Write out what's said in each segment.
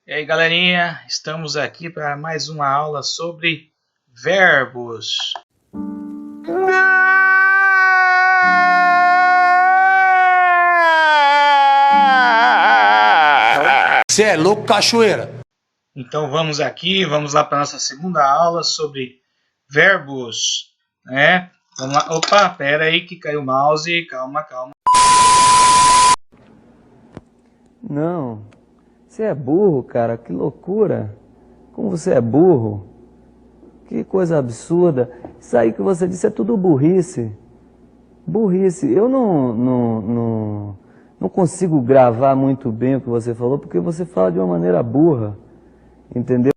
E aí, galerinha, estamos aqui para mais uma aula sobre verbos. Você é louco, cachoeira? Então vamos lá para a nossa segunda aula sobre verbos, né? Vamos lá. Opa, pera aí que caiu o mouse, calma. Não, você é burro, cara, que loucura. Como você é burro. Que coisa absurda. Isso aí que você disse é tudo burrice. Burrice. Eu não consigo gravar muito bem o que você falou, porque você fala de uma maneira burra. Entendeu?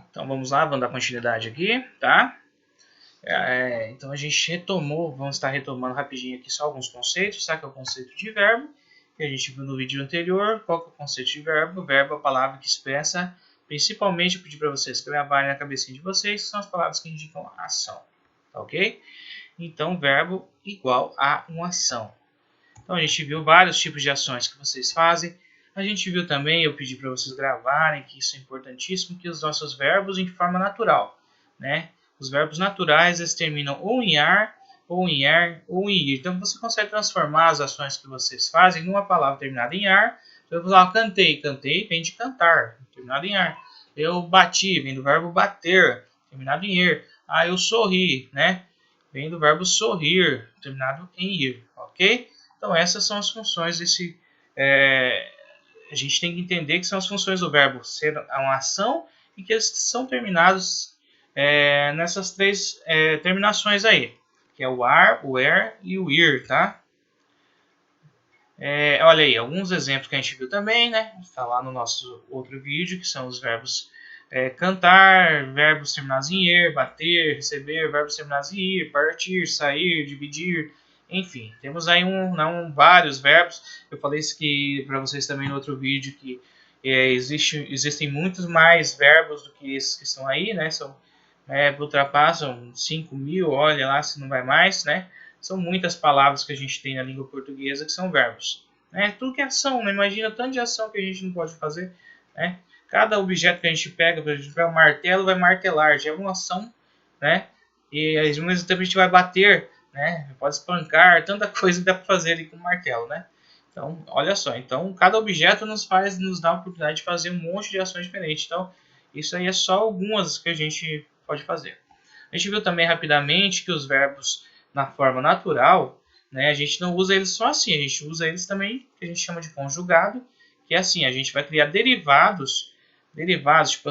Então vamos lá, vamos dar continuidade aqui, tá? Então a gente retomou, vamos estar retomando rapidinho aqui só alguns conceitos, tá? Que é o conceito de verbo, que a gente viu no vídeo anterior. Qual que é o conceito de verbo? O verbo é a palavra que expressa, principalmente eu pedi para vocês gravarem na cabecinha de vocês, que são as palavras que indicam ação, tá ok? Então verbo igual a uma ação. Então a gente viu vários tipos de ações que vocês fazem. A gente viu também, eu pedi para vocês gravarem, que isso é importantíssimo, que os nossos verbos em forma natural, né? Os verbos naturais, eles terminam ou em ar, ou em er, ou em ir. Então você consegue transformar as ações que vocês fazem numa palavra terminada em ar. Então eu vou falar cantei, cantei vem de cantar, terminado em ar. Eu bati, vem do verbo bater, terminado em ir. Ah, eu sorri, né? Vem do verbo sorrir, terminado em ir, ok? Então essas são as funções desse... a gente tem que entender que são as funções do verbo ser uma ação e que eles são terminados nessas três terminações aí, que é o ar, o er e o ir, tá? Olha aí, alguns exemplos que a gente viu também, né? Está lá no nosso outro vídeo, que são os verbos cantar, verbos terminados em er, bater, receber, verbos terminados em ir, partir, sair, dividir, enfim. Temos aí vários verbos. Eu falei isso para vocês também no outro vídeo, que existem muitos mais verbos do que esses que estão aí, né? Ultrapassam 5.000, olha lá se não vai mais, né? São muitas palavras que a gente tem na língua portuguesa que são verbos. Né? Tudo que é ação, né? Imagina tanto de ação que a gente não pode fazer, né? Cada objeto que a gente pega, por exemplo, o martelo vai martelar, já é uma ação, né? E ao mesmo tempo a gente vai bater, né? Pode espancar, tanta coisa que dá para fazer ali com o martelo, né? Então, olha só. Então, cada objeto nos dá a oportunidade de fazer um monte de ações diferentes. Então, isso aí é só algumas que a gente pode fazer. A gente viu também rapidamente que os verbos na forma natural, né, a gente não usa eles só assim, a gente usa eles também, que a gente chama de conjugado, que é assim, a gente vai criar derivados, tipo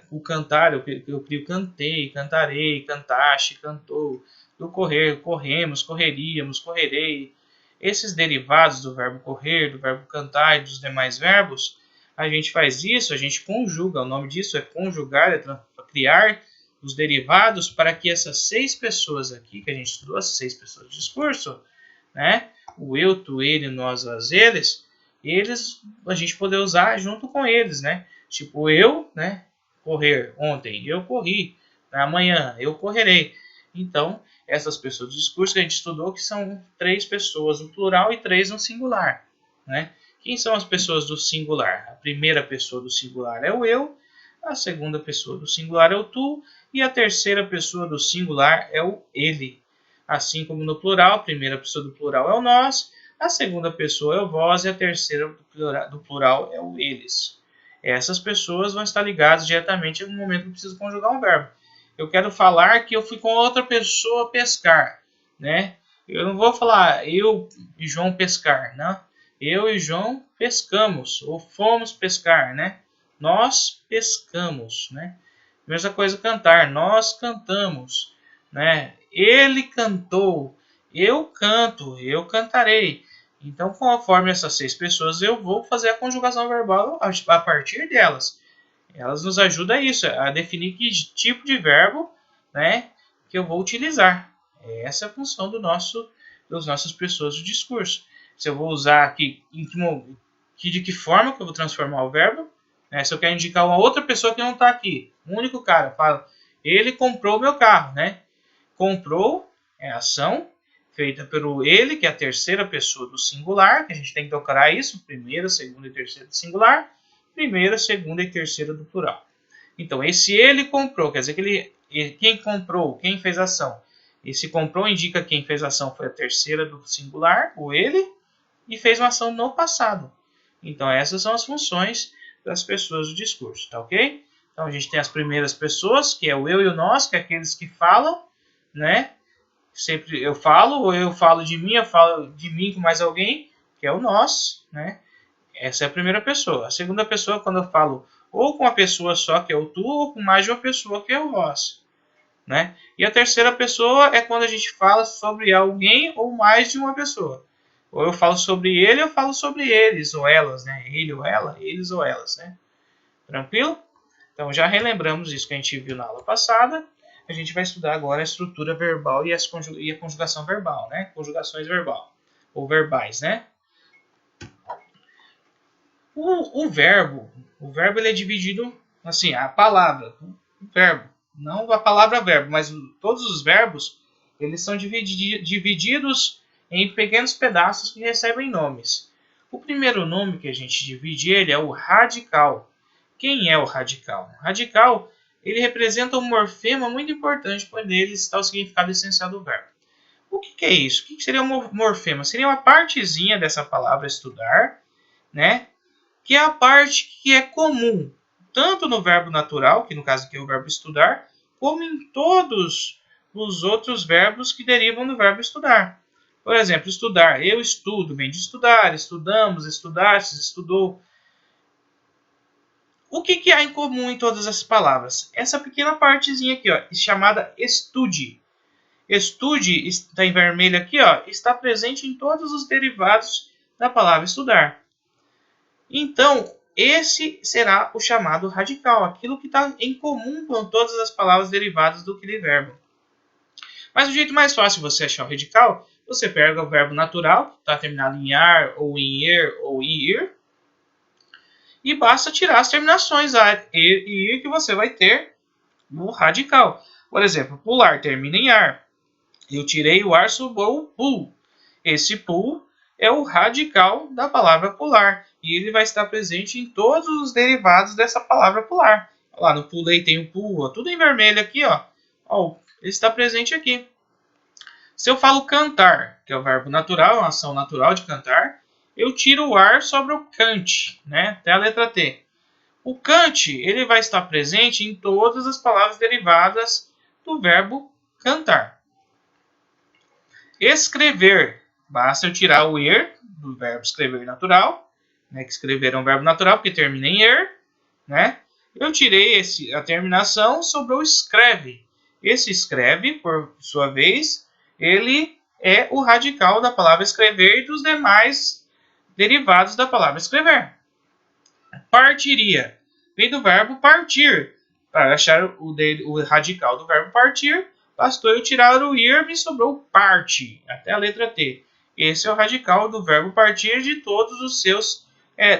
o cantar, eu crio cantei, cantarei, cantaste, cantou, do correr, corremos, correríamos, correrei. Esses derivados do verbo correr, do verbo cantar e dos demais verbos, a gente faz isso, a gente conjuga, o nome disso é conjugar, é criar os derivados para que essas 6 pessoas aqui, que a gente estudou, as 6 pessoas de discurso, né? O eu, tu, ele, nós, as, eles, a gente poder usar junto com eles, né? Tipo, eu, né? Correr, ontem, eu corri, amanhã, eu correrei. Então, essas pessoas de discurso que a gente estudou, que são 3 pessoas no plural e 3 no singular, né? Quem são as pessoas do singular? A primeira pessoa do singular é o eu, a segunda pessoa do singular é o tu, e a terceira pessoa do singular é o ele. Assim como no plural, a primeira pessoa do plural é o nós, a segunda pessoa é o vós e a terceira do plural é o eles. Essas pessoas vão estar ligadas diretamente no momento que eu preciso conjugar um verbo. Eu quero falar que eu fui com outra pessoa pescar, né? Eu não vou falar eu e João pescar, não. Eu e João pescamos, ou fomos pescar, né? Nós pescamos, né? Mesma coisa cantar, nós cantamos, né? Ele cantou, eu canto, eu cantarei. Então, conforme essas 6 pessoas, eu vou fazer a conjugação verbal a partir delas. Elas nos ajudam a isso, a definir que tipo de verbo, né, que eu vou utilizar. Essa é a função das nossas pessoas do discurso. Se eu vou usar aqui, de que forma que eu vou transformar o verbo, se eu quero indicar uma outra pessoa que não está aqui, um único cara, fala, ele comprou o meu carro, né? Comprou é a ação feita pelo ele, que é a terceira pessoa do singular, que a gente tem que decorar isso, primeira, segunda e terceira do singular, primeira, segunda e terceira do plural. Então, esse ele comprou, quer dizer que quem comprou, quem fez a ação. Esse comprou indica quem fez a ação foi a terceira do singular, o ele, e fez uma ação no passado. Então, essas são as funções das pessoas do discurso, tá ok? Então, a gente tem as primeiras pessoas, que é o eu e o nós, que é aqueles que falam, né? Sempre eu falo, ou eu falo de mim, eu falo de mim com mais alguém, que é o nós, né? Essa é a primeira pessoa. A segunda pessoa, quando eu falo ou com uma pessoa só, que é o tu, ou com mais de uma pessoa, que é o vós, né? E a terceira pessoa é quando a gente fala sobre alguém ou mais de uma pessoa. Ou eu falo sobre ele, ou eu falo sobre eles ou elas, né? Ele ou ela, eles ou elas, né? Tranquilo? Então já relembramos isso que a gente viu na aula passada. A gente vai estudar agora a estrutura verbal e a conjugação verbal, né? Conjugações verbal ou verbais, né? O verbo ele é dividido assim, a palavra, o verbo, não a palavra verbo, mas todos os verbos, eles são divididos em pequenos pedaços que recebem nomes. O primeiro nome que a gente divide ele é o radical. Quem é o radical? O radical, ele representa um morfema muito importante, pois nele está o significado essencial do verbo. O que é isso? O que seria um morfema? Seria uma partezinha dessa palavra estudar, né? Que é a parte que é comum, tanto no verbo natural, que no caso aqui é o verbo estudar, como em todos os outros verbos que derivam do verbo estudar. Por exemplo, estudar, eu estudo, vem de estudar, estudamos, estudastes, estudou. O que há em comum em todas essas palavras? Essa pequena partezinha aqui, ó, chamada estude. Estude, está em vermelho aqui, ó, está presente em todos os derivados da palavra estudar. Então, esse será o chamado radical, aquilo que está em comum com todas as palavras derivadas do aquele verbo. Mas o jeito mais fácil de você achar o radical, você pega o verbo natural, que está terminado em ar, ou em er, ou em ir, e basta tirar as terminações a e ir que você vai ter no radical. Por exemplo, pular termina em ar. Eu tirei o ar, sobrou o pull. Esse pull é o radical da palavra pular. E ele vai estar presente em todos os derivados dessa palavra pular. Lá no pulei tem o pull, ó, tudo em vermelho aqui, ó. Ó, ele está presente aqui. Se eu falo cantar, que é o verbo natural, uma ação natural de cantar, eu tiro o ar sobre o cante, né? Até a letra T. O cante, ele vai estar presente em todas as palavras derivadas do verbo cantar. Escrever, basta eu tirar o er do verbo escrever natural, né? Que escrever é um verbo natural, porque termina em er, né? Eu tirei a terminação, sobrou escreve. Esse escreve, por sua vez, ele é o radical da palavra escrever e dos demais derivados da palavra escrever. Partiria vem do verbo partir. Para achar o radical do verbo partir, bastou eu tirar o ir, me sobrou parte, até a letra T. Esse é o radical do verbo partir de todos os seus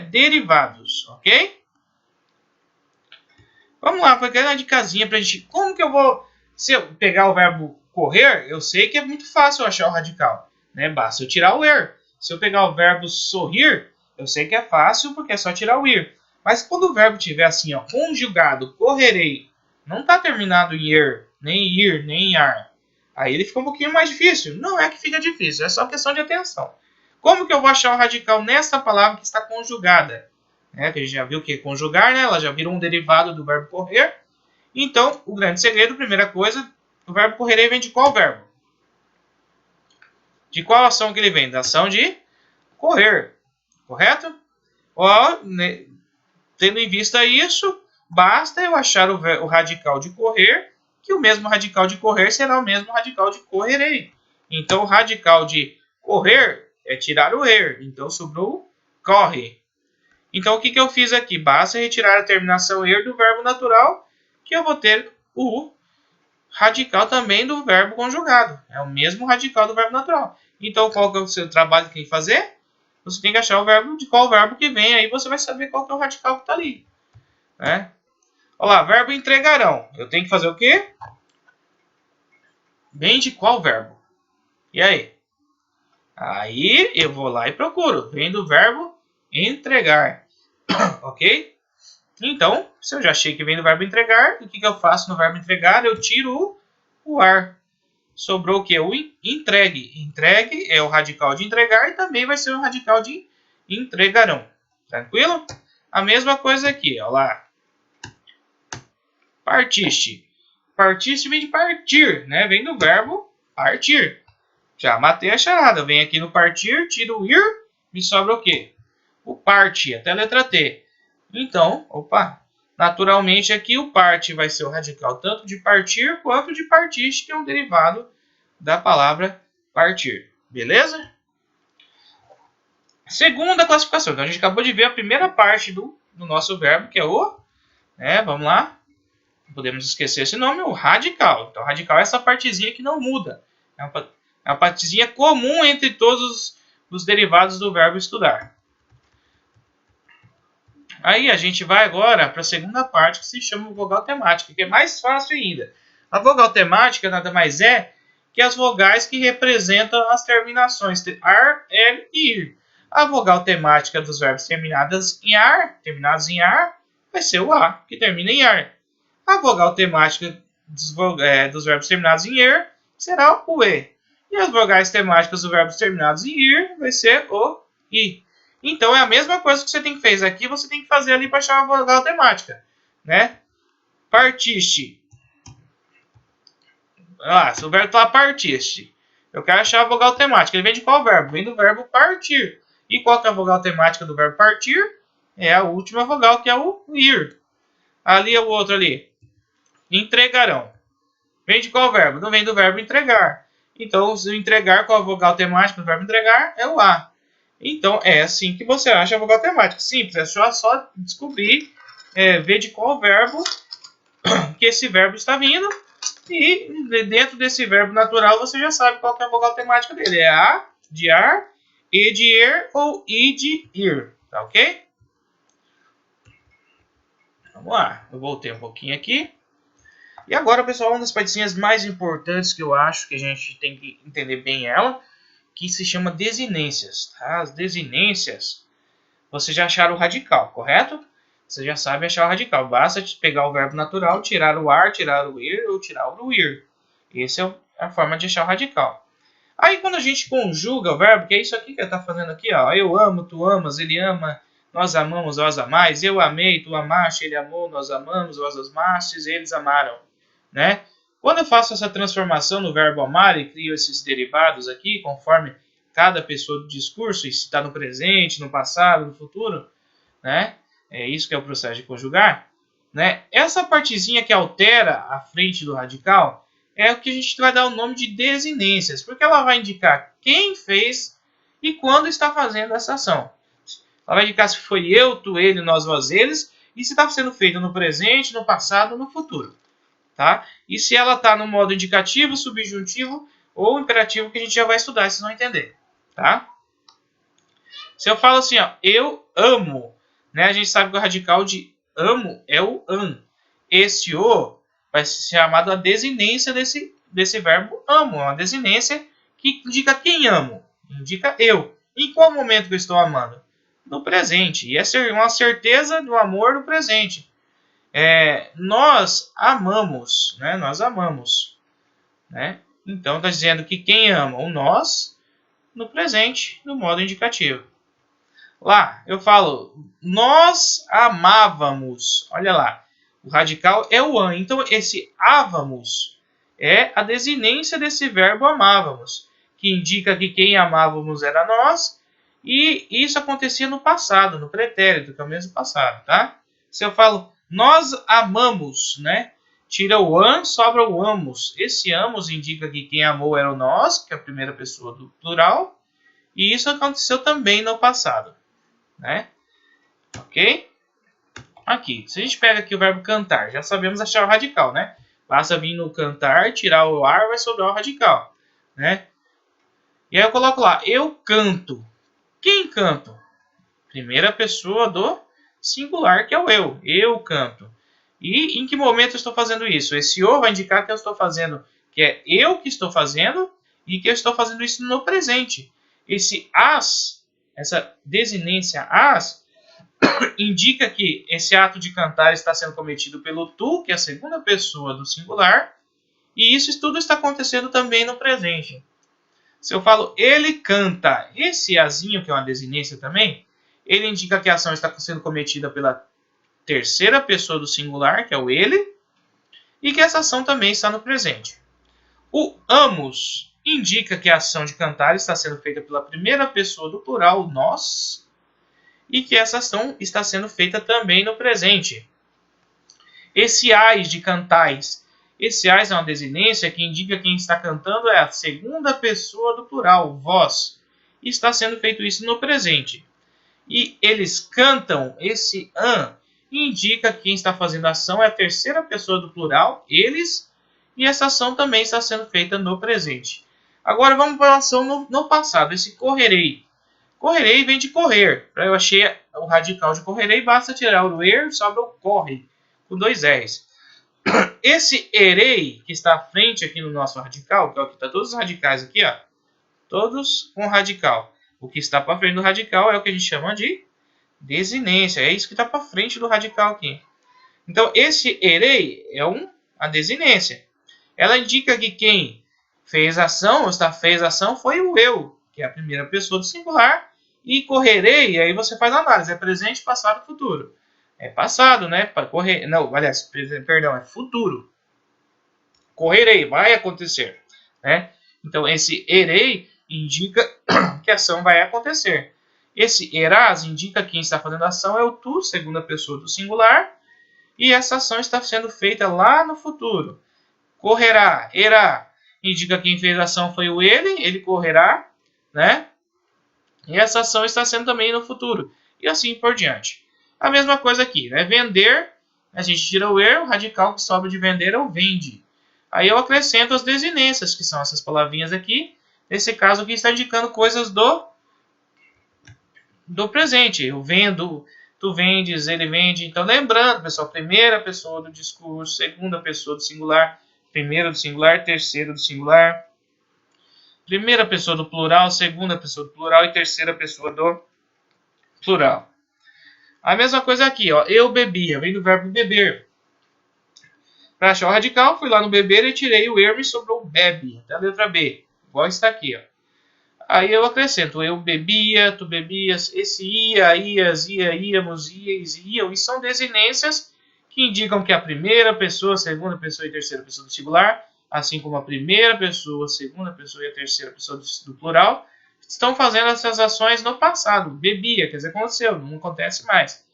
derivados, ok? Vamos lá, foi aquela dicasinha para a gente... Como que eu vou... Se eu pegar o verbo correr, eu sei que é muito fácil achar o radical, né? Basta eu tirar o er. Se eu pegar o verbo sorrir, eu sei que é fácil porque é só tirar o ir. Mas quando o verbo estiver assim, ó, conjugado, correrei, não está terminado em er, nem em ir, nem em ar. Aí ele fica um pouquinho mais difícil. Não é que fica difícil, é só questão de atenção. Como que eu vou achar o radical nessa palavra que está conjugada? Que a gente já viu que é conjugar, né? Ela já virou um derivado do verbo correr. Então, o grande segredo, primeira coisa, o verbo correrei vem de qual verbo? De qual ação que ele vem? Da ação de correr, correto? Ó, né, tendo em vista isso, basta eu achar o radical de correr, que o mesmo radical de correr será o mesmo radical de correrei. Então, o radical de correr é tirar o er, então sobrou corre. Então, o que eu fiz aqui? Basta retirar a terminação er do verbo natural, que eu vou ter o radical também do verbo conjugado. É o mesmo radical do verbo natural. Então, qual que é o seu trabalho que tem que fazer? Você tem que achar o verbo de qual verbo que vem, aí você vai saber qual que é o radical que está ali. Né? Olha lá, verbo entregarão. Eu tenho que fazer o quê? Vem de qual verbo? E aí? Aí eu vou lá e procuro. Vem do verbo entregar. Ok? Então, se eu já achei que vem do verbo entregar, o que eu faço no verbo entregar? Eu tiro o ar. Sobrou o que? O entregue. Entregue é o radical de entregar e também vai ser o radical de entregarão. Tranquilo? A mesma coisa aqui, ó lá. Partiste. Partiste vem de partir, né? Vem do verbo partir. Já matei a charada. Vem aqui no partir, tiro o ir, me sobra o quê? O parte, até a letra T. Então, opa, naturalmente aqui o parte vai ser o radical tanto de partir quanto de partiste, que é um derivado da palavra partir. Beleza? Segunda classificação. Então a gente acabou de ver a primeira parte do nosso verbo, que é o, vamos lá, não podemos esquecer esse nome, o radical. Então, radical é essa partezinha que não muda. É uma partezinha comum entre todos os derivados do verbo estudar. Aí a gente vai agora para a segunda parte, que se chama vogal temática, que é mais fácil ainda. A vogal temática nada mais é que as vogais que representam as terminações de ar, er e ir. A vogal temática dos verbos terminados em ar, vai ser o a, que termina em ar. A vogal temática dos verbos terminados em er será o e. E as vogais temáticas dos verbos terminados em ir vai ser o i. Então é a mesma coisa que você tem que fazer aqui, você tem que fazer ali para achar a vogal temática, né? Partiste. Se o verbo está partiste. Eu quero achar a vogal temática. Ele vem de qual verbo? Vem do verbo partir. E qual que é a vogal temática do verbo partir? É a última vogal, que é o ir. Ali é o outro ali. Entregarão. Vem de qual verbo? Não vem do verbo entregar. Então, se entregar, qual a vogal temática do verbo entregar? É o a. Então, é assim que você acha a vogal temática. Simples, é só descobrir, ver de qual verbo que esse verbo está vindo. E dentro desse verbo natural, você já sabe qual que é a vogal temática dele. É a de ar, e de er ou i de ir. Tá ok? Vamos lá. Eu voltei um pouquinho aqui. E agora, pessoal, uma das partezinhas mais importantes que eu acho que a gente tem que entender bem ela, que se chama desinências. Tá? As desinências, vocês já acharam o radical, correto? Você já sabe achar o radical. Basta pegar o verbo natural, tirar o ar, tirar o ir ou tirar o ir. Essa é a forma de achar o radical. Aí quando a gente conjuga o verbo, que é isso aqui que ele está fazendo aqui, ó. Eu amo, tu amas, ele ama, nós amamos, vós amais. Eu amei, tu amaste, ele amou, nós amamos, vós amastes, eles amaram. Né? Quando eu faço essa transformação no verbo amar e crio esses derivados aqui, conforme cada pessoa do discurso, se está no presente, no passado, no futuro, né? É isso que é o processo de conjugar. Né? Essa partezinha que altera a frente do radical é o que a gente vai dar o nome de desinências, porque ela vai indicar quem fez e quando está fazendo essa ação. Ela vai indicar se foi eu, tu, ele, nós, vós, eles, e se está sendo feito no presente, no passado, no futuro. Tá? E se ela está no modo indicativo, subjuntivo ou imperativo, que a gente já vai estudar, vocês vão entender. Tá? Se eu falo assim, ó, eu amo, né, a gente sabe que o radical de amo é o an. Esse o vai ser chamado a desinência desse verbo amo. É uma desinência que indica quem amo. Indica eu. Em qual momento que eu estou amando? No presente. E é uma certeza do amor no presente. Nós amamos, né? Nós amamos, né? Então está dizendo que quem ama o nós no presente, no modo indicativo. Lá eu falo nós amávamos. Olha lá, o radical é o an. Então esse ávamos é a desinência desse verbo amávamos, que indica que quem amávamos era nós, e isso acontecia no passado, no pretérito, que é o mesmo passado, tá? Se eu falo nós amamos, né? Tira o an, sobra o amos. Esse amos indica que quem amou era o nós, que é a primeira pessoa do plural. E isso aconteceu também no passado, né? Ok? Aqui, se a gente pega aqui o verbo cantar, já sabemos achar o radical, né? Basta vir no cantar, tirar o ar, vai sobrar o radical, né? E aí eu coloco lá, eu canto. Quem canto? Primeira pessoa do singular, que é o eu. Eu canto. E em que momento eu estou fazendo isso? Esse o vai indicar que eu estou fazendo, que é eu que estou fazendo e que eu estou fazendo isso no presente. Esse as, essa desinência as, indica que esse ato de cantar está sendo cometido pelo tu, que é a segunda pessoa do singular, e isso tudo está acontecendo também no presente. Se eu falo ele canta, esse azinho, que é uma desinência também, ele indica que a ação está sendo cometida pela terceira pessoa do singular, que é o ele, e que essa ação também está no presente. O amos indica que a ação de cantar está sendo feita pela primeira pessoa do plural, nós, e que essa ação está sendo feita também no presente. Esse ais de cantais, esse ais é uma desinência que indica que quem está cantando é a segunda pessoa do plural, vós, e está sendo feito isso no presente. E eles cantam, esse an indica que quem está fazendo a ação é a terceira pessoa do plural, eles, e essa ação também está sendo feita no presente. Agora vamos para a ação no passado, esse correrei. Correrei vem de correr. Eu achei o radical de correrei, basta tirar o er, sobra o corre, com dois R's. Esse erei, que está à frente aqui no nosso radical, que é o que está todos os radicais aqui, ó, todos com radical. O que está para frente do radical é o que a gente chama de desinência. É isso que está para frente do radical aqui. Então, esse erei é a desinência. Ela indica que quem fez a ação, ou fez a ação, foi o eu, que é a primeira pessoa do singular, e correrei, aí você faz a análise, é presente, passado, futuro. É passado, né? Correr, não, aliás, perdão, é futuro. Correrei, vai acontecer, né? Então, esse erei indica que a ação vai acontecer. Esse erás indica que quem está fazendo a ação é o tu, segunda pessoa do singular, e essa ação está sendo feita lá no futuro. Correrá, erá, indica que quem fez a ação foi o ele correrá, né? E essa ação está sendo também no futuro. E assim por diante. A mesma coisa aqui, né? Vender, a gente tira o er, o radical que sobra de vender é o vende. Aí eu acrescento as desinências, que são essas palavrinhas aqui. Nesse caso aqui está indicando coisas do presente. Eu vendo, tu vendes, ele vende. Então lembrando, pessoal, primeira pessoa do discurso, segunda pessoa do singular, primeira do singular, terceira do singular, primeira pessoa do plural, segunda pessoa do plural e terceira pessoa do plural. A mesma coisa aqui, ó. Eu bebia, vem do verbo beber. Para achar o radical, fui lá no beber e tirei o erro e sobrou bebe, até a letra B. Igual está aqui, ó. Aí eu acrescento, eu bebia, tu bebias, esse ia, ias, íamos, ias, iam. E são desinências que indicam que a primeira pessoa, segunda pessoa e terceira pessoa do singular, assim como a primeira pessoa, segunda pessoa e a terceira pessoa do plural, estão fazendo essas ações no passado. Bebia, quer dizer, aconteceu, não acontece mais,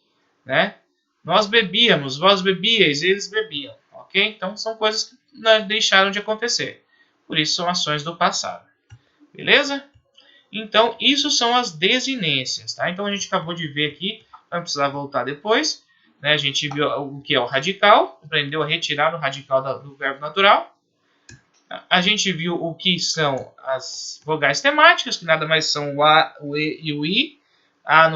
né? Nós bebíamos, vós bebíeis, eles bebiam, ok? Então, são coisas que deixaram de acontecer. Por isso, são ações do passado. Beleza? Então, isso são as desinências, tá? Então, a gente acabou de ver aqui, vai precisar voltar depois, né? A gente viu o que é o radical, aprendeu a retirar o radical do verbo natural. A gente viu o que são as vogais temáticas, que nada mais são o a, o e e o i. A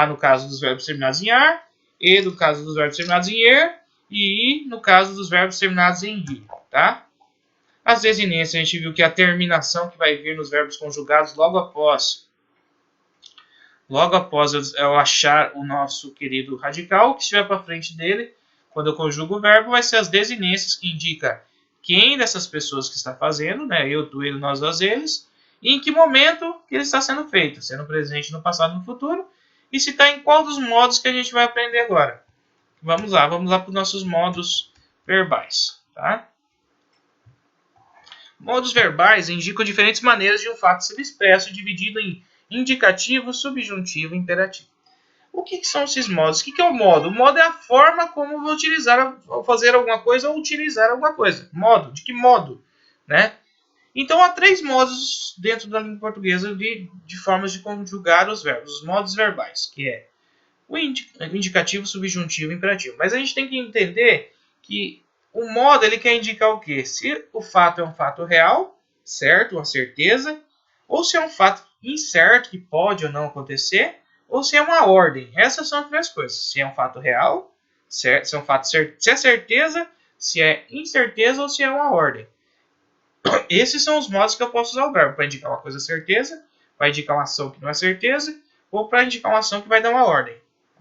no caso dos verbos terminados em ar, e no caso dos verbos terminados em er, e i no caso dos verbos terminados em rir, tá? As desinências, a gente viu que a terminação que vai vir nos verbos conjugados logo após eu achar o nosso querido radical, o que estiver para frente dele, quando eu conjugo o verbo, vai ser as desinências que indica quem dessas pessoas que está fazendo, né? Eu, tu, ele, nós, nós, eles, e em que momento que ele está sendo feito, sendo presente no passado e no futuro, e se está em qual dos modos que a gente vai aprender agora. Vamos lá para os nossos modos verbais, tá? Modos verbais indicam diferentes maneiras de um fato ser expresso, dividido em indicativo, subjuntivo e imperativo. O que são esses modos? O que é o modo? O modo é a forma como eu vou utilizar, fazer alguma coisa ou utilizar alguma coisa. Modo, de que modo? Né? Então, há 3 modos dentro da língua portuguesa de formas de conjugar os verbos. Os modos verbais, que é o indicativo, subjuntivo e imperativo. Mas a gente tem que entender que o modo ele quer indicar o quê? Se o fato é um fato real, certo, uma certeza, ou se é um fato incerto, que pode ou não acontecer, ou se é uma ordem. Essas são as 3 coisas. Se é um fato real, certo, se é um fato certo, se é certeza, se é incerteza ou se é uma ordem. Esses são os modos que eu posso usar o verbo para indicar uma coisa certeza, para indicar uma ação que não é certeza, ou para indicar uma ação que vai dar uma ordem.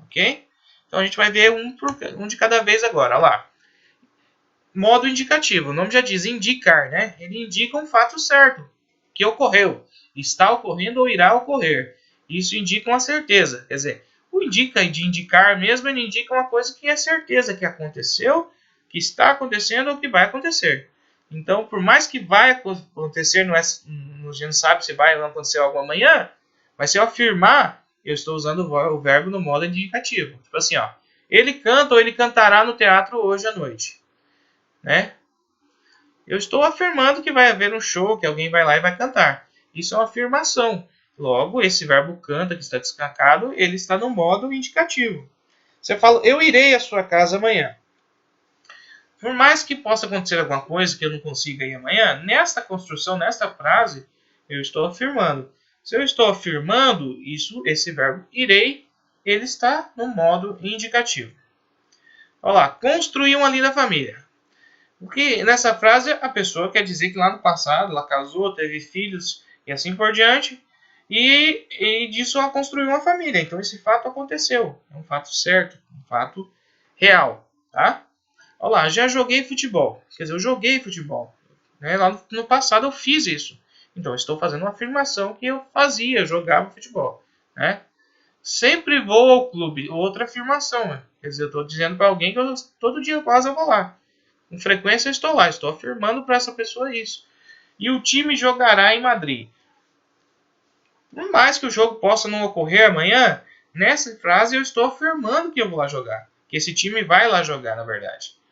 Ok? Então a gente vai ver um de cada vez agora. Olha lá. Modo indicativo. O nome já diz indicar, né? Ele indica um fato certo que ocorreu, está ocorrendo ou irá ocorrer. Isso indica uma certeza. Quer dizer, o indica de indicar mesmo, ele indica uma coisa que é certeza que aconteceu, que está acontecendo ou que vai acontecer. Então, por mais que vai acontecer, a gente não sabe se vai ou não acontecer algo amanhã, mas se eu afirmar, eu estou usando o verbo no modo indicativo. Tipo assim, ó, ele canta ou ele cantará no teatro hoje à noite. Né? Eu estou afirmando que vai haver um show, que alguém vai lá e vai cantar. Isso é uma afirmação. Logo, esse verbo canta, que está destacado, ele está no modo indicativo. Você fala, eu irei à sua casa amanhã. Por mais que possa acontecer alguma coisa que eu não consiga ir amanhã, nesta construção, nesta frase, eu estou afirmando. Se eu estou afirmando esse verbo irei, ele está no modo indicativo. Olha lá, construir uma linda família. Porque nessa frase a pessoa quer dizer que lá no passado ela casou, teve filhos e assim por diante, e disso ela construiu uma família. Então esse fato aconteceu, é um fato certo, um fato real, tá? Olha lá, já joguei futebol. Quer dizer, eu joguei futebol. Né? Lá no passado eu fiz isso. Então eu estou fazendo uma afirmação que eu fazia, eu jogava futebol. Né? Sempre vou ao clube. Outra afirmação. Né? Quer dizer, eu estou dizendo para alguém que todo dia quase eu vou lá. Com frequência eu estou lá. Estou afirmando para essa pessoa isso. E o time jogará em Madrid. Por mais que o jogo possa não ocorrer amanhã, nessa frase eu estou afirmando que eu vou lá jogar. Que esse time vai lá jogar, na verdade.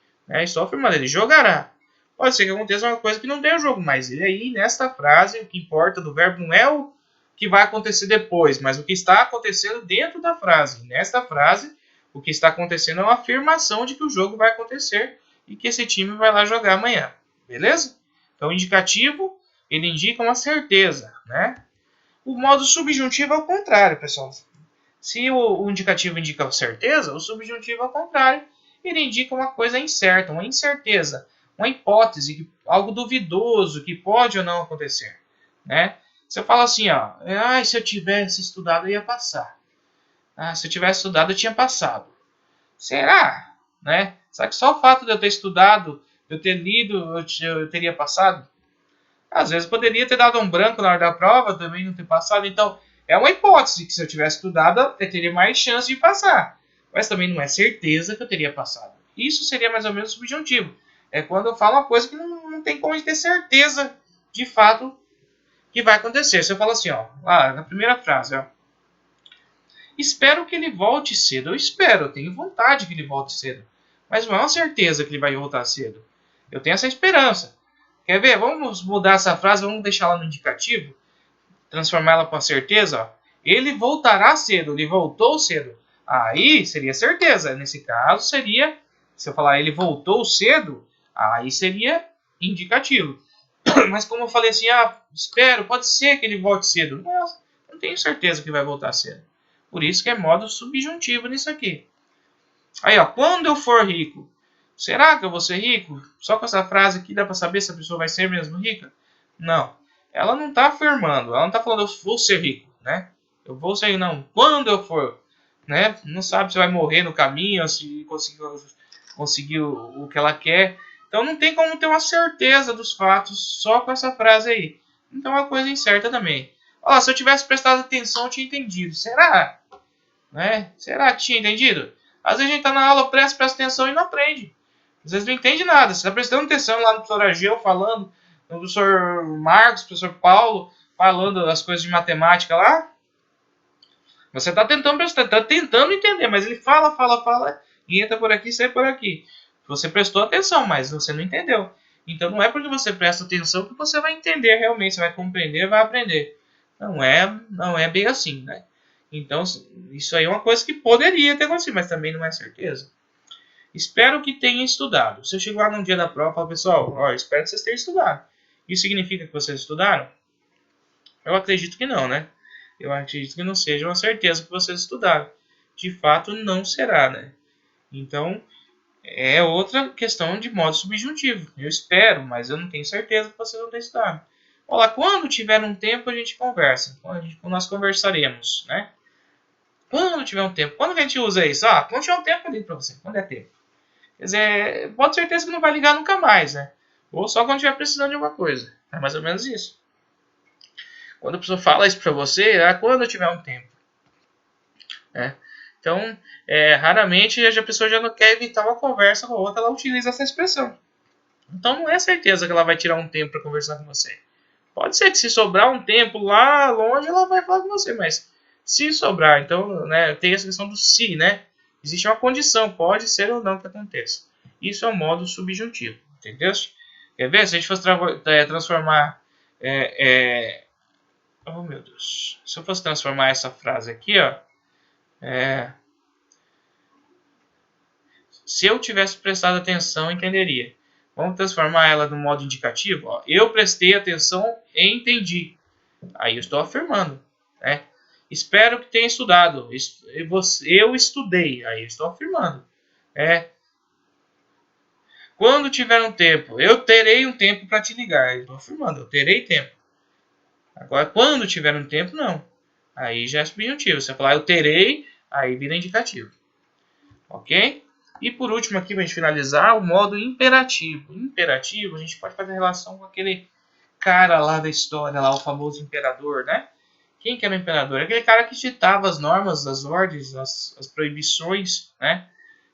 Estou afirmando, ele jogará. Pode ser que aconteça uma coisa que não tenha jogo, mas ele aí, nesta frase, o que importa do verbo não é o que vai acontecer depois, mas o que está acontecendo dentro da frase. Nesta frase, o que está acontecendo é uma afirmação de que o jogo vai acontecer e que esse time vai lá jogar amanhã. Beleza? Então, o indicativo, ele indica uma certeza, né? O modo subjuntivo é o contrário, pessoal. Se o indicativo indica certeza, o subjuntivo é o contrário. Ele indica uma coisa incerta, uma incerteza, uma hipótese, algo duvidoso que pode ou não acontecer. Né? Você fala assim, ó, se eu tivesse estudado eu ia passar. Se eu tivesse estudado eu tinha passado. Será? Né? Será que só o fato de eu ter estudado, de eu ter lido, eu teria passado? Às vezes poderia ter dado um branco na hora da prova, também não ter passado. Então, é uma hipótese que se eu tivesse estudado, eu teria mais chance de passar. Mas também não é certeza que eu teria passado. Isso seria mais ou menos subjuntivo. É quando eu falo uma coisa que não tem como ter certeza de fato que vai acontecer. Se eu falo assim, ó, lá na primeira frase, ó, espero que ele volte cedo. Eu espero, eu tenho vontade que ele volte cedo. Mas não é uma certeza que ele vai voltar cedo. Eu tenho essa esperança. Quer ver? Vamos mudar essa frase, vamos deixar ela no indicativo, transformar ela para certeza. Ó. Ele voltará cedo, ele voltou cedo. Aí seria certeza. Nesse caso seria, se eu falar ele voltou cedo, aí seria indicativo. Mas como eu falei assim, espero, pode ser que ele volte cedo. Não tenho certeza que vai voltar cedo. Por isso que é modo subjuntivo nisso aqui. Aí, ó, quando eu for rico, será que eu vou ser rico? Só com essa frase aqui dá para saber se a pessoa vai ser mesmo rica? Não. Ela não está afirmando, ela não está falando eu vou ser rico, né? Eu vou ser, não. Quando eu for, né? Não sabe se vai morrer no caminho, se conseguir o que ela quer. Então não tem como ter uma certeza dos fatos só com essa frase aí. Então é uma coisa incerta também. Ó, se eu tivesse prestado atenção, eu tinha entendido. Será? Né? Será que tinha entendido? Às vezes a gente está na aula, presta atenção e não aprende. Às vezes não entende nada. Você está prestando atenção lá no professor Ageu falando, no professor Marcos, professor Paulo, falando as coisas de matemática lá. Você está tentando prestar, está tentando entender, mas ele fala, e entra por aqui, sai por aqui. Você prestou atenção, mas você não entendeu. Então não é porque você presta atenção que você vai entender realmente, você vai compreender, vai aprender. Não é bem assim, né? Então, isso aí é uma coisa que poderia ter acontecido, mas também não é certeza. Espero que tenha estudado. Se eu chegar num dia da prova e falar, pessoal, espero que vocês tenham estudado. Isso significa que vocês estudaram? Eu acredito que não, né? Eu acredito que não seja uma certeza que vocês estudaram. De fato, não será, né? Então, é outra questão de modo subjuntivo. Eu espero, mas eu não tenho certeza que vocês não tenham estudado. Olá, quando tiver um tempo a gente conversa. Quando nós conversaremos, né? Quando tiver um tempo. Quando que a gente usa isso? Ah, quando tiver um tempo ali para você. Quando é tempo. Quer dizer, pode ter certeza que não vai ligar nunca mais, né? Ou só quando estiver precisando de alguma coisa. É mais ou menos isso. Quando a pessoa fala isso para você, é quando eu tiver um tempo. Né? Então, raramente a pessoa já não quer evitar uma conversa com a outra, ela utiliza essa expressão. Então não é certeza que ela vai tirar um tempo para conversar com você. Pode ser que se sobrar um tempo lá longe, ela vai falar com você, mas se sobrar, então, né, tem essa questão do se, né? Existe uma condição, pode ser ou não que aconteça. Isso é um modo subjuntivo, entendeu? Quer ver? Se a gente fosse transformar... oh, meu Deus. Se eu fosse transformar essa frase aqui, ó... se eu tivesse prestado atenção, entenderia. Vamos transformar ela no modo indicativo. Ó. Eu prestei atenção e entendi. Aí eu estou afirmando. Né? Espero que tenha estudado. Eu estudei. Aí eu estou afirmando. Quando tiver um tempo, eu terei um tempo para te ligar. Eu estou afirmando, eu terei tempo. Agora, quando tiver um tempo, não. Aí já é subjuntivo. Você falar eu terei, aí vira indicativo. Ok? E por último aqui, para a gente finalizar, o modo imperativo. Imperativo, a gente pode fazer relação com aquele cara lá da história, lá, o famoso imperador, né? Quem que era o imperador? Aquele cara que ditava as normas, as ordens, as proibições, né?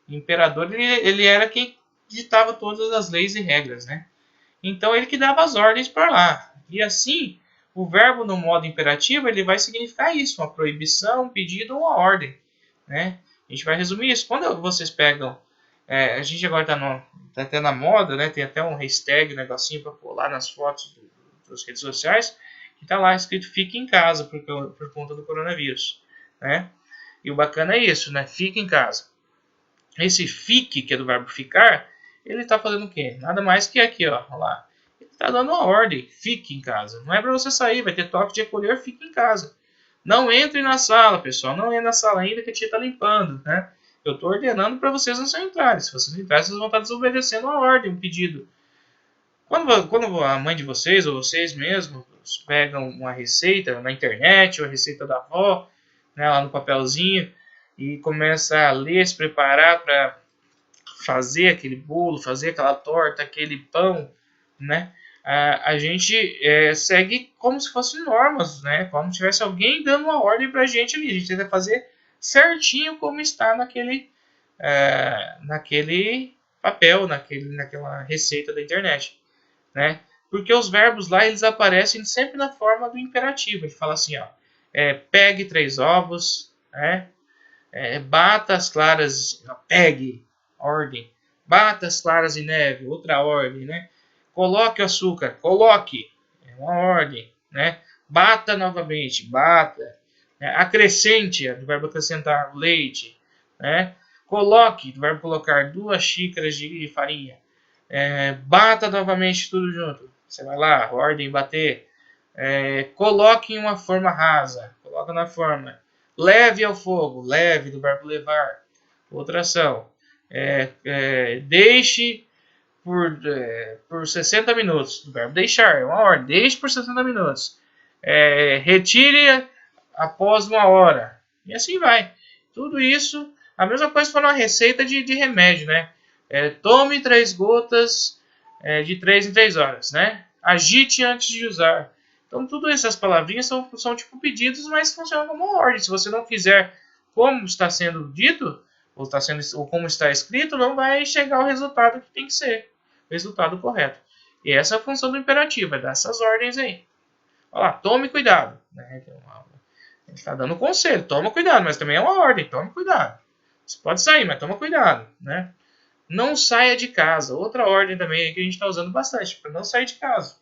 O imperador, ele era quem ditava todas as leis e regras, né? Então, ele que dava as ordens para lá. E assim, o verbo no modo imperativo, ele vai significar isso, uma proibição, um pedido ou uma ordem, né? A gente vai resumir isso. Quando vocês pegam... a gente agora tá até na moda, né? Tem até um hashtag, um negocinho para colar nas fotos das redes sociais. Que tá lá escrito fique em casa por conta do coronavírus. Né? E o bacana é isso, né? Fique em casa. Esse fique, que é do verbo ficar, ele tá fazendo o quê? Nada mais que aqui, ó. Olha lá. Ele tá dando uma ordem. Fique em casa. Não é para você sair, vai ter toque de recolher, fique em casa. Não entre na sala, pessoal. Não entre na sala ainda que a tia está limpando, né? Eu estou ordenando para vocês não entrarem. Se vocês entrarem, vocês vão estar desobedecendo uma ordem, um pedido. Quando a mãe de vocês, ou vocês mesmos, pegam uma receita na internet, ou a receita da avó, né, lá no papelzinho, e começa a ler, se preparar para fazer aquele bolo, fazer aquela torta, aquele pão, né? A gente segue como se fossem normas, né? Como se tivesse alguém dando uma ordem para a gente ali. A gente tenta fazer certinho como está naquele papel, naquela receita da internet, né? Porque os verbos lá, eles aparecem sempre na forma do imperativo. Ele fala assim, ó, pegue 3 ovos, né? Bata as claras, pegue, ordem. Bata as claras em neve, outra ordem, né? Coloque o açúcar, coloque, é uma ordem, né? Bata novamente, bata. Acrescente, do verbo acrescentar, leite, né? Coloque, do verbo colocar, 2 xícaras de farinha. Bata novamente tudo junto. Você vai lá, ordem, bater. Coloque em uma forma rasa, coloca na forma. Leve ao fogo, leve, do verbo levar. Outra ação. Deixe por 60 minutos. Do verbo deixar, é uma ordem. Deixe por 60 minutos. Retire após 1 hora. E assim vai. Tudo isso, a mesma coisa para uma receita de remédio, né? Tome 3 gotas de 3 em 3 horas, né? Agite antes de usar. Então, todas essas palavrinhas são tipo pedidos, mas funcionam como uma ordem. Se você não fizer como está sendo dito, ou como está escrito, não vai chegar ao resultado que tem que ser. O resultado correto. E essa é a função do imperativo, é dar essas ordens aí. Olha lá, tome cuidado. Né? Ele está dando um conselho, toma cuidado, mas também é uma ordem, tome cuidado. Você pode sair, mas toma cuidado. Né? Não saia de casa. Outra ordem também que a gente está usando bastante, para não sair de casa.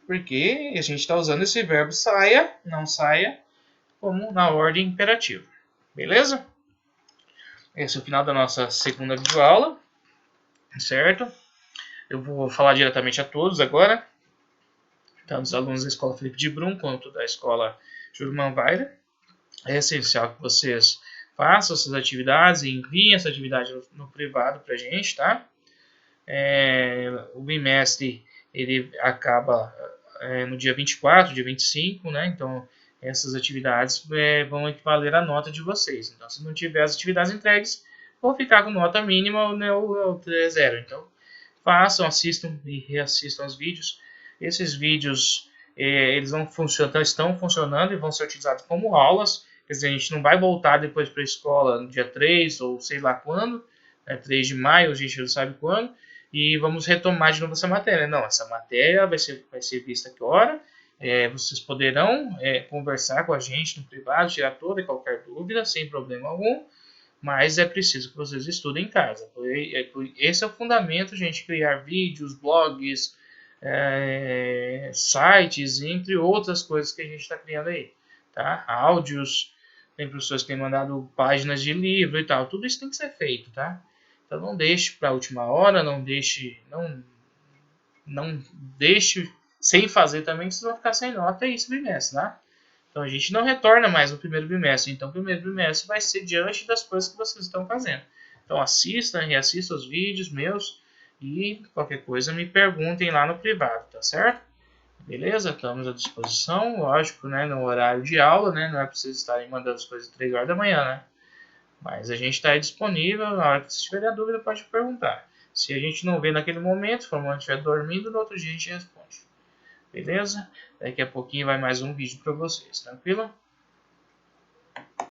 Porque a gente está usando esse verbo saia, não saia, como na ordem imperativa. Beleza? Esse é o final da nossa segunda videoaula. Certo? Eu vou falar diretamente a todos agora. Tanto os alunos da Escola Felipe de Brum, quanto da Escola Jurman Weiner. É essencial que vocês façam essas atividades e enviem essa atividade no privado para a gente, tá? O bimestre ele acaba no dia 24, dia 25, né? Então essas atividades vão equivaler à nota de vocês. Então, se não tiver as atividades entregues, vou ficar com nota mínima, né, ou 0. Então, façam, assistam e reassistam os vídeos. Esses vídeos eles estão funcionando e vão ser utilizados como aulas. Quer dizer, a gente não vai voltar depois para a escola no dia 3 ou sei lá quando, 3 de maio, a gente não sabe quando, e vamos retomar de novo essa matéria. Não, essa matéria vai ser vista que hora. Vocês poderão conversar com a gente no privado, tirar toda e qualquer dúvida, sem problema algum, mas é preciso que vocês estudem em casa. Esse é o fundamento, gente, criar vídeos, blogs, sites, entre outras coisas que a gente está criando aí. Tá? Áudios, tem professores que têm mandado páginas de livro e tal, tudo isso tem que ser feito, tá? Então não deixe para a última hora, não deixe sem fazer também, que vocês vão ficar sem nota esse bimestre, tá? Então a gente não retorna mais no primeiro bimestre, então o primeiro bimestre vai ser diante das coisas que vocês estão fazendo. Então assistam, reassistam os vídeos meus e qualquer coisa me perguntem lá no privado, tá certo? Beleza? Estamos à disposição, lógico, né, no horário de aula, né, não é para vocês estarem mandando as coisas 3 horas da manhã, né? Mas a gente está disponível, na hora que vocês tiverem dúvida pode perguntar. Se a gente não vê naquele momento, se a estiver dormindo, no outro dia a gente responde. Beleza? Daqui a pouquinho vai mais um vídeo para vocês, tranquilo?